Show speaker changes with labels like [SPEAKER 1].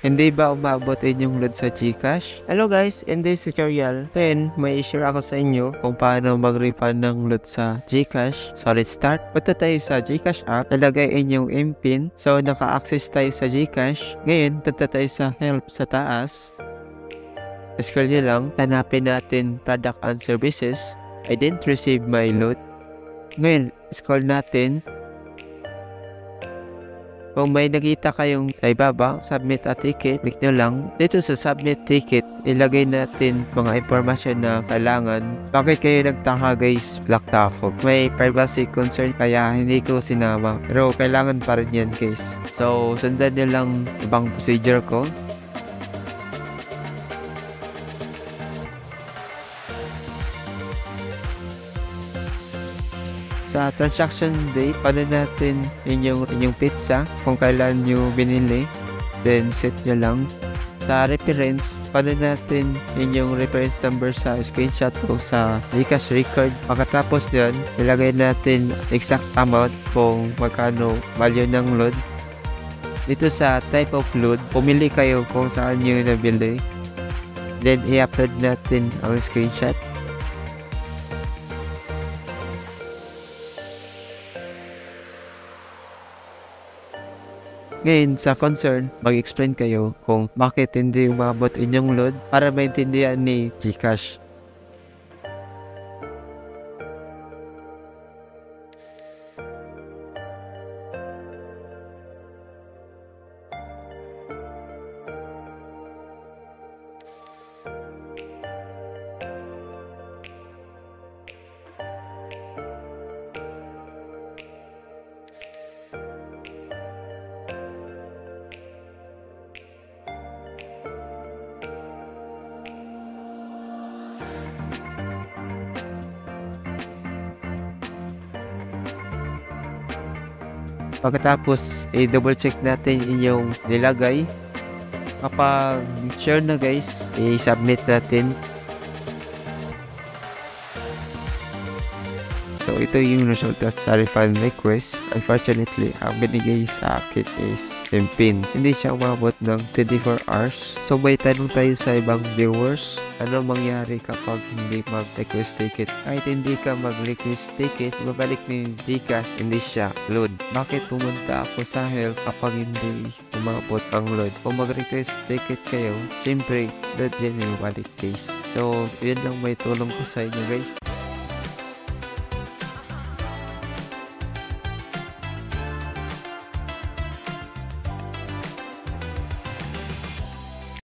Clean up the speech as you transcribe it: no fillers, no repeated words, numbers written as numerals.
[SPEAKER 1] Hindi ba umabot inyong load sa GCash?
[SPEAKER 2] Hello guys, in this tutorial,
[SPEAKER 1] Then, may i-share ako sa inyo kung paano mag-refund ng load sa GCash. So, let's start. Punta tayo sa GCash app, talagay inyong MPIN. So, naka-access tayo sa GCash. Ngayon, punta tayo sa help sa taas. Scroll nyo lang, hanapin natin product and services. I didn't receive my load. Ngayon, scroll natin. Kung may nakita kayong sa ibaba, submit a ticket, click nyo lang. Dito sa submit ticket, ilagay natin mga impormasyon na kailangan. Bakit kayo nagtaka guys? Lakta ako. May privacy concern kaya hindi ko sinama. Pero kailangan pa rin yan guys. So, sundan nyo lang ibang procedure ko. Sa transaction date, paano natin inyong pizza kung kailan nyo binili. Then, set nyo lang. Sa reference, paano natin inyong reference number sa screenshot o sa GCash record. Pagkatapos nyon, ilagay natin exact amount kung magkano value ng load. Dito sa type of load, pumili kayo kung saan nyo nabili. Then, i-upload natin ang screenshot. Ngayon, sa concern, mag-explain kayo kung bakit hindi umabot inyong load para maintindihan ni GCash. Pagkatapos, i-double check natin inyong nilagay. Kapag sure na guys, i-submit natin. So, ito yung resulta sa refund request. Unfortunately, ang binigay sa akin is MPIN. Hindi siya umabot ng 24 hours. So, may tanong tayo sa ibang viewers. Ano mangyari kapag hindi mag-request ticket? Kahit hindi ka mag-request ticket, mabalik ni GCash, hindi siya load. Bakit pumunta ako sa help kapag hindi umabot ang load? Kung mag-request ticket kayo, syempre, load yan yung balik case. So, yun lang may tulong ko sa inyo guys.